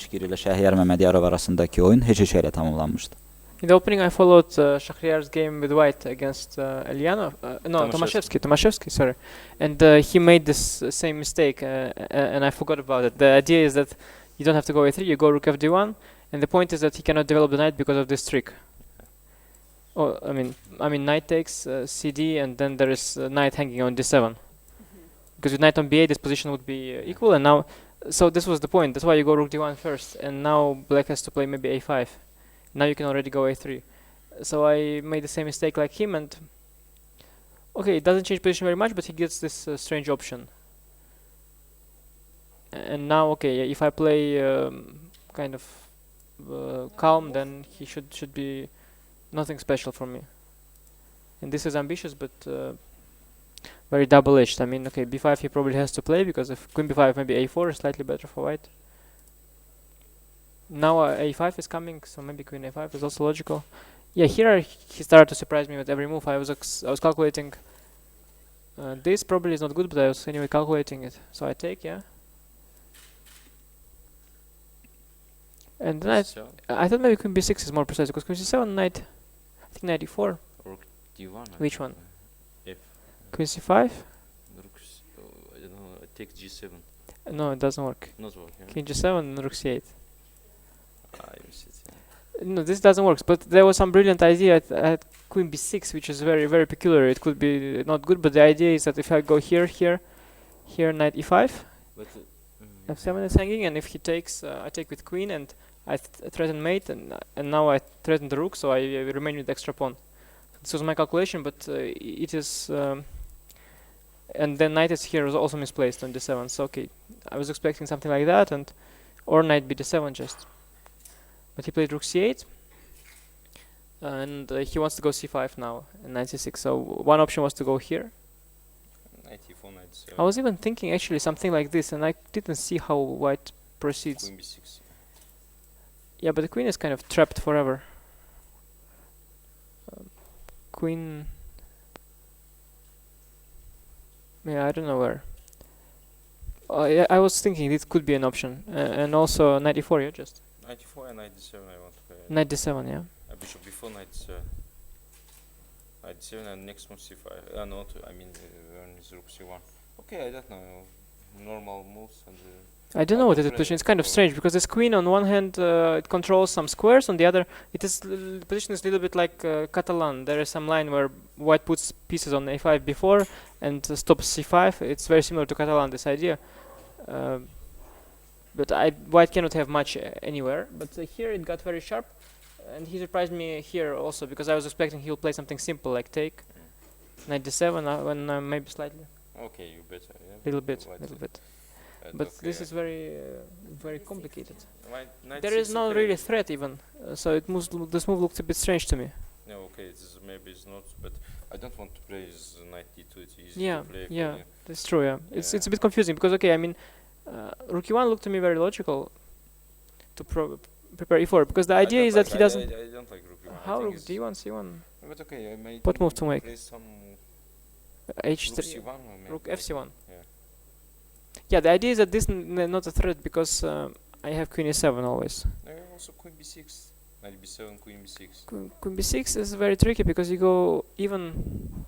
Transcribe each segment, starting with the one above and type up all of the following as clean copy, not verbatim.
Anish, Giri ile Shakhriyar Mamedyarov arasındaki oyun heçeçeyle tamamlanmıştı. In the opening, I followed Shakhriyar's game with white against Elyanov. No, Tomaszewski, sorry. And he made this same mistake, and I forgot about it. The idea is that you don't have to go a3, you go rook fd1, and the point is that he cannot develop the knight because of this trick. Oh, I mean, knight takes cd, and then there is knight hanging on d7. Because with knight on b8, this position would be equal, and now, so this was the point. That's why you go rook d1 first, and now black has to play maybe a5. Now you can already go a3. So I made the same mistake like him, and okay, it doesn't change position very much, but he gets this strange option. And now, okay, if I play kind of calm, then he should be nothing special for me. And this is ambitious, but very double-edged. I mean, okay, b5 he probably has to play, because if queen b5, maybe a4 is slightly better for white. Now a5 is coming, so maybe queen a5 is also logical. Yeah, here he started to surprise me with every move. I was calculating this probably is not good, but I was anyway calculating it. So I take, yeah. And then I thought maybe queen b6 is more precise, because queen c7, knight, I think knight e4. Rook d1. Which one? F. Queen c5? Rook's, I don't know, I take g7. No, it doesn't work. Not work, yeah. King g7 and rook c8. You see it, No, this doesn't work. But there was some brilliant idea at queen b6, which is very, very peculiar. It could be not good, but the idea is that if I go here, knight e5, but f7 is hanging, and if he takes, I take with queen, and I threaten mate, and now I threaten the rook, so I remain with extra pawn. This was my calculation, but it is, and then knight is here is also misplaced on d7. So okay, I was expecting something like that, and or knight b7 just. But he played rook c8, and he wants to go c5 now, and knight c6. So one option was to go here. knight e4, knight c7. I was even thinking actually something like this, and I didn't see how white proceeds. Queen b6. Yeah, but the queen is kind of trapped forever. Queen. Yeah, I don't know where. Yeah, I was thinking this could be an option, and also knight e4, yeah, just. Knight e4 and knight d7 I want to play. Knight d7, yeah. Bishop before knight d7. Knight d7 and next move c5. Not, I mean, when is rook c1. Okay, I don't know. Normal moves and. I don't know what is the position. It's kind of strange, because this queen on one hand it controls some squares, on the other it is the position is a little bit like Catalan. There is some line where white puts pieces on a5 before and stops c5. It's very similar to Catalan, this idea. But white cannot have much anywhere. But here it got very sharp, and he surprised me here also, because I was expecting he'll play something simple like take, knight d7, when maybe slightly. Okay, you better. Yeah. Little bit. But okay, this is very, very complicated. Knight There is no really threat even, so it moves. This move looks a bit strange to me. No, okay, this maybe it's not, but I don't want to play this knight d2. It's easy Yeah, to play. yeah, that's true. Yeah, it's a bit confusing, because okay, I mean, rook e1 looked to me very logical to prepare e4, because the idea is that he doesn't. I don't like rook e1. How rook d1 c1? But okay, I might. What move to make? Play some h3. rook c1 or maybe Rook f c1. Yeah. Yeah, the idea is that this not a threat, because I have queen e7 always. Also queen b6, knight b7, queen b6. Queen b6 is very tricky, because you go even.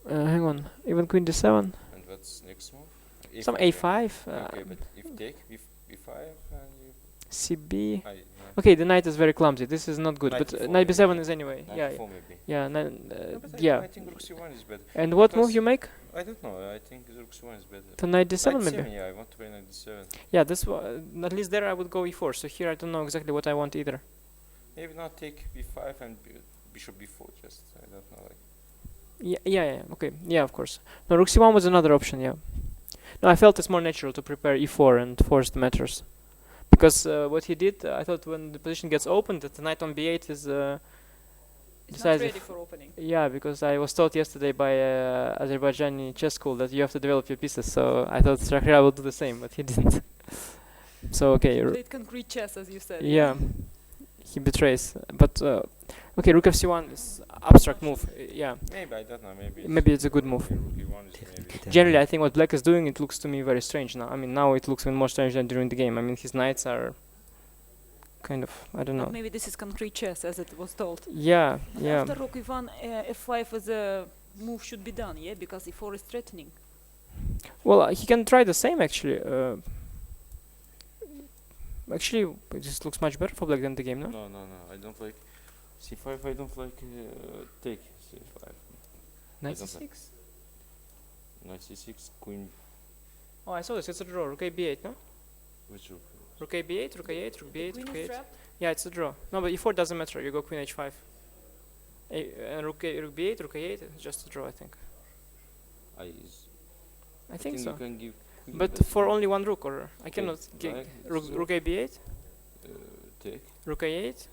Hang on, even queen d7. And what's next move? Some a5. Okay, but if take b5 and you. cb. Okay, the knight is very clumsy. This is not good. Knight but e4 knight b7 is anyway. Yeah, maybe. yeah, No, yeah. I think rook c1 is better. And what move you make? I don't know. I think rook c1 is better. To knight d7 knight maybe. 7, yeah, I want to play knight d7. Yeah, this at least there I would go e4. So here I don't know exactly what I want either. Maybe not take b5 and bishop b4. Just I don't know. Like. Yeah. Okay. Yeah, of course. No, rook c1 was another option. Yeah. No, I felt it's more natural to prepare e4 and force the matters. Because what he did, I thought when the position gets opened, that the knight on b8 is it's not ready for opening. Yeah, because I was taught yesterday by Azerbaijani chess school that you have to develop your pieces. So I thought Shakhriyar would do the same, but he didn't. So okay. He played concrete chess, as you said. Yeah, he betrays. But Okay, rook f1 is abstract move. Yeah, Maybe, I don't know, maybe it's a good move. Rook e1 is maybe. Generally, I think what black is doing, it looks to me very strange now. I mean, now it looks even more strange than during the game. I mean, his knights are kind of, I don't know. But maybe this is concrete chess, as it was told. Yeah, And yeah. after rook e1, f5 as a move should be done, yeah, because e4 is threatening. Well, he can try the same actually. Actually, it just looks much better for black than the game, no? No, I don't like c5. I don't like take c5. Knight I don't c6. Knight c6, queen. Oh, I saw this. It's a draw. Rook a b8, no? Which rook? Rook a b8, rook a8, rook b8, Queen rook is a8. trapped. Yeah, it's a draw. No, but e4 doesn't matter. You go queen h5. And rook b8, rook a8. It's just a draw, I think. I think so. You can give. But for only one rook, or I Okay, cannot get like rook a b8, take. rook a8.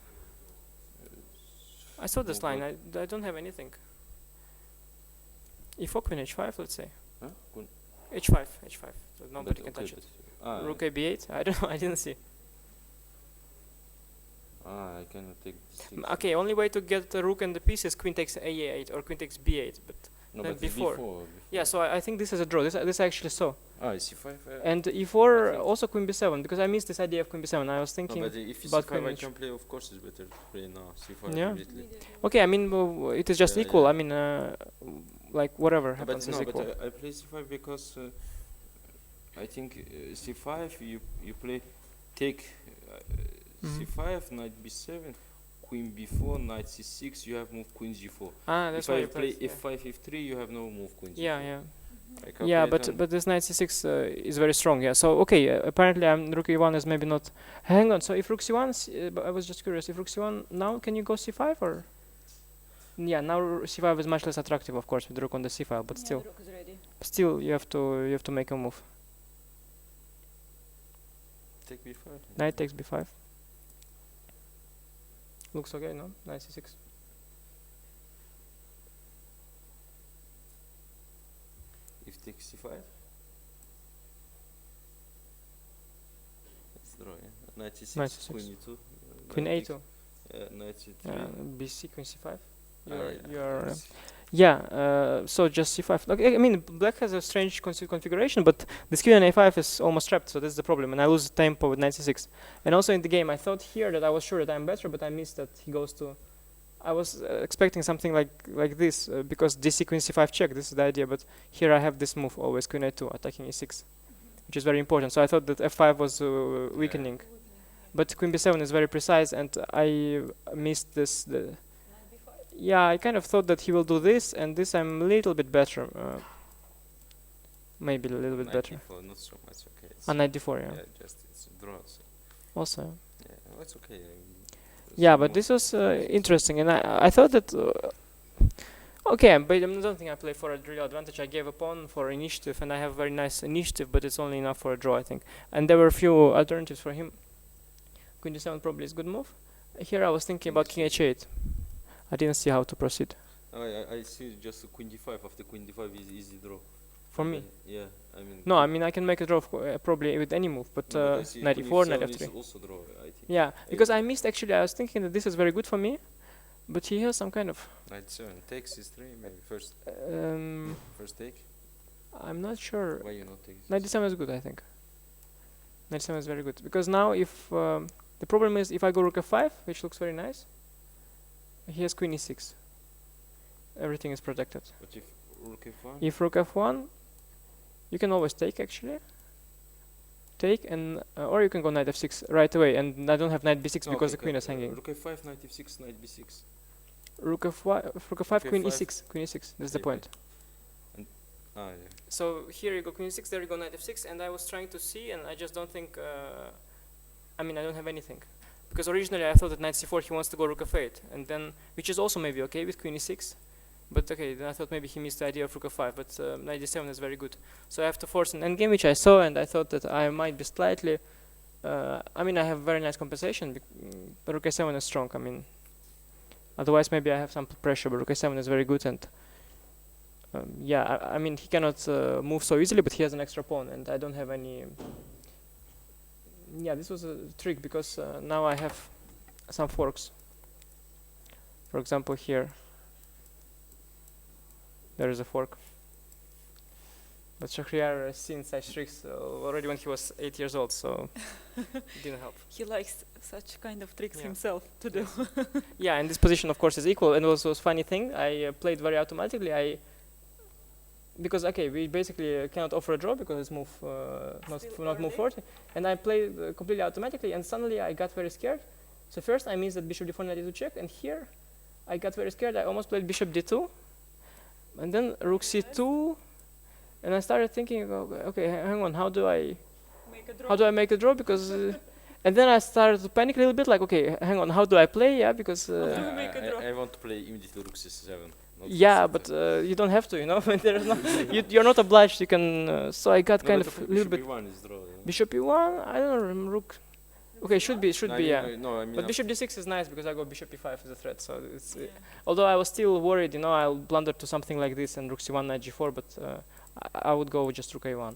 I saw this Move line. I don't have anything. e4 queen h5, let's say. Huh? Queen. h5, so nobody But can touch okay, it. but- Rook a b8. I don't know. I didn't see. I cannot take this. Okay, only way to get the rook and the piece is queen takes a8 or queen takes b8. But No, then but it's before. Yeah, so I think this is a draw. This I actually saw. c5. And I e4 think- also queen b7 because I missed this idea of queen b7. I was no, thinking. but if it's about c5, queen I h- can play. Of course, it's better to play now. c5 Yeah. immediately. Okay, I mean it is just Yeah, equal. yeah. I mean like whatever But happens is no, equal. but I play c5 because I think c5 you play take Mhm. c5, knight b7, queen b4, knight c6. You have move queen g4. That's If why I you play played, f5, f3, you have no move queen g4. yeah, yeah. I can Yeah, play then- but this knight c6 is very strong. Yeah. So okay, apparently rook e1 is maybe not. Hang on. So if rook c1, I was just curious. If rook c1 now, can you go c5 or? Yeah, now c5 is much less attractive, of course, with rook on the c file. But Yeah, still, the rook is ready. you have to make a move. take b5. Knight takes b5. Looks okay, no? Knight c6. If take c5. Let's draw. Yeah. Knight c6. Knight c6. Queen e2. Queen knight a2. Knight c3. bc, queen c5. yeah, You're yes. yeah. So just c5. Okay, I mean, black has a strange configuration, but this queen on a5 is almost trapped, so this is the problem, and I lose tempo with knight c6. And also in the game, I thought here that I was sure that I'm better, but I missed that he goes to. I was expecting something like this because dc queen c5 check. This is the idea, but here I have this move always queen a2 attacking e6, which is very important. So I thought that f5 was weakening, but queen b7 is very precise, and I missed this. Yeah, I kind of thought that he will do this, and this I'm a little bit better. Maybe a little bit Knight better. d4, not so much. Okay. It's On knight d4, yeah. yeah, just it's draws. Also. Yeah, that's okay. Yeah, but this was interesting, and I thought that. Okay, but I don't think I play for a real advantage. I gave a pawn for initiative, and I have very nice initiative, but it's only enough for a draw, I think. And there were a few alternatives for him. Queen d7 probably is a good move. Here I was thinking about king h8. I didn't see how to proceed. I see just queen d5. After queen d5 is easy draw. For me. Yeah, I mean. No, I mean I can make a draw probably with any move, but no, I see knight queen e4, knight f7 is f3. also draw, I think. Yeah, because I missed actually. I was thinking that this is very good for me, but he has some kind of. Knight 7 takes is 3 maybe first take. I'm not sure. Why you not take? Knight d7 is good, I think. Knight 7 is very good because now if the problem is if I go rook f5, which looks very nice, he has queen e6. Everything is protected. But if rook f1. If rook f1, you can always take actually. Take and or you can go knight f6 right away, and I don't have knight b6 because the queen is hanging. Rook f5, knight f6, knight b6. Rook f5, queen F5. e6, queen e6. That's the Okay, point. Yeah. So here you go queen e6, there you go knight f6, and I was trying to see, and I just don't think. I mean, I don't have anything, because originally I thought that knight c4 he wants to go rook f8, and then which is also maybe okay with queen e6, but okay, then I thought maybe he missed the idea of rook f5, but knight d7 is very good. So I have to force an endgame, which I saw, and I thought that I might be slightly. I mean, I have very nice compensation, but rook a7 is strong. I mean, otherwise maybe I have some pressure, but rook a7 is very good, and yeah, I mean he cannot move so easily, but he has an extra pawn, and I don't have any. Yeah, this was a trick because now I have some forks. For example, here there is a fork. But Shakhriyar has seen such tricks already when he was 8 years old, so it didn't help. He likes such kind of tricks himself to do. Yeah, and this position, of course, is equal. And also, funny thing, I played very automatically. Because we basically cannot offer a draw because it's move not move 40, and I played completely automatically. And suddenly I got very scared. So first I missed that bishop d4 knight d2 check, and here I got very scared. I almost played bishop d2, and then rook c2, and I started thinking, okay, hang on, how do I make a draw? Because and then I started to panic a little bit, like, okay, hang on, how do I play? Yeah, because I want to play immediately rook c7. Yeah, but you don't have to, you know. There's no, you're not obliged. You can. So I got kind of a little bit. Bishop e1 is draw. Bishop e1. I don't know. Rook. Okay, should be. Yeah. No, I mean. But bishop d6 is nice because I go bishop e5 as a threat. So it's. Although I was still worried, you know, I'll blunder to something like this and rook c1 knight g4, but I would go with just rook a1.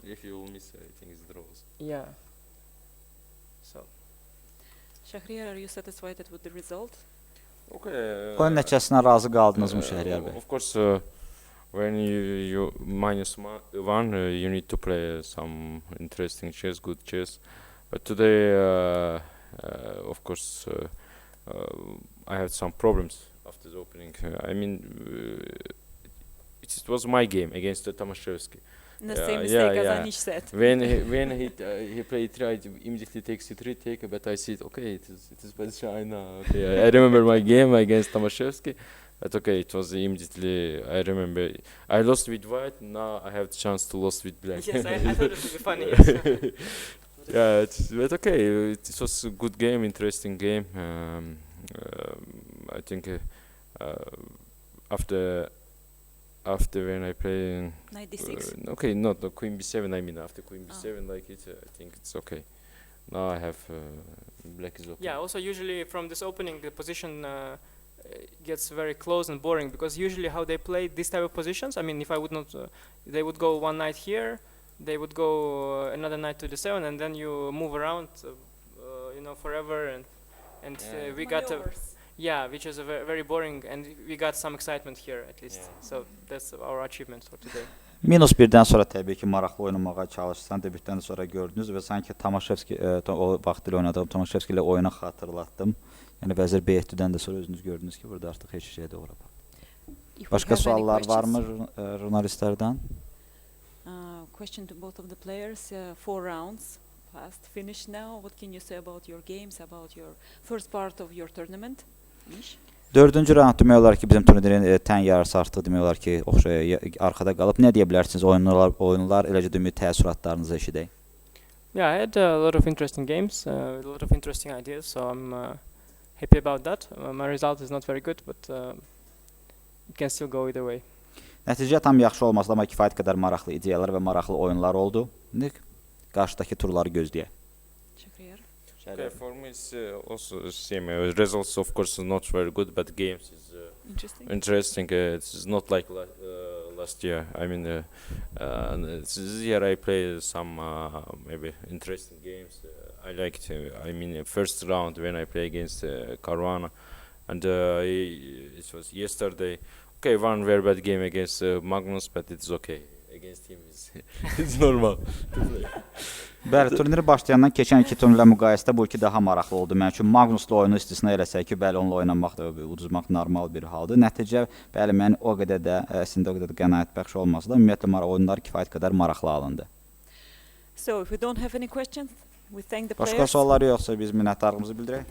If you will miss, I think it's draws. Yeah. So. Shakhriyar, are you satisfied with the result? Okay. Oyun nəticəsinə razı qaldınızmı Şəhriyar bəy? Of course, when you -1, you need to play some interesting chess, good chess. But today, of course, I had some problems after the opening. I mean, it was my game against Tomaszewski. The same mistake as Anish said. When he played try to immediately take c3 take, but I said okay, it is position I know. Okay, I remember my game against Tomaszewski, but okay, it was immediately. I remember I lost with white. Now I have the chance to lose with black. Yes, I thought it would be funny. Yes. Yeah, but okay, it was a good game, interesting game. I think after when I play Knight d6. okay, not the queen b7. I mean after queen b7, like it, I think it's okay. Now I have black is okay. Yeah. Also, usually from this opening, the position gets very close and boring because usually how they play this type of positions. I mean, if I would not, they would go one knight here, they would go another knight to d7, and then you move around, you know, forever, and we got a. Yeah, which is a very boring, and we got some excitement here at least. So that's our achievement for today. -1-dən sonra təbii ki, maraqlı oynamağa çalışsan, debütdən sonra gördünüz və sanki Tomaszewski o vaxtı oynadığım Tomaszewski ilə oyunu xatırlatdım. Yəni vəzir B7-dən də sonra özünüz gördünüz ki, burada artıq heç şey də ora bax. Başqa suallar varmı jurnalistlərdən? Question to both of the players. 4 rounds fast finish now. What can you say about your games, about your first part of your tournament? Anish? 4-cü raund demək olar ki, bizim turnirin tən yarısı artıq demək olar ki, arxada qalıb. Nə deyə bilərsiniz oyunlar eləcə demək təəssüratlarınızı eşidək? Yeah, I had a lot of interesting games, a lot of interesting ideas, so I'm happy about that. My result is not very good, but it can still go either way. Nəticə tam yaxşı olmasa da, amma kifayət qədər maraqlı ideyalar və maraqlı oyunlar oldu. İndi qarşıdakı turları gözləyək. Shakhriyar? Okay, for me it's also the same. Results, of course, are not very good, but games is interesting. It's not like last year. I mean, this year I played some maybe interesting games. I liked. I mean, first round when I played against Caruana, and it was yesterday. Okay, one very bad game against Magnus, but it's okay. Against him it's normal to play. Bəli, turniri başlayandan keçən iki turnirlə müqayisədə bu iki daha maraqlı oldu. Mənim üçün Magnusla oyunu istisna eləsək ki, bəli, onunla oynamaq da uduzmaq normal bir haldır. Nəticə, bəli, mən o qədər də əslində o qədər də qənaətbəxş olmasa da, ümumiyyətlə oyunlar kifayət qədər maraqlı alındı. So, if we don't have any questions, we thank the players. Başqa sualları yoxsa biz minnətdarlığımızı bildirək.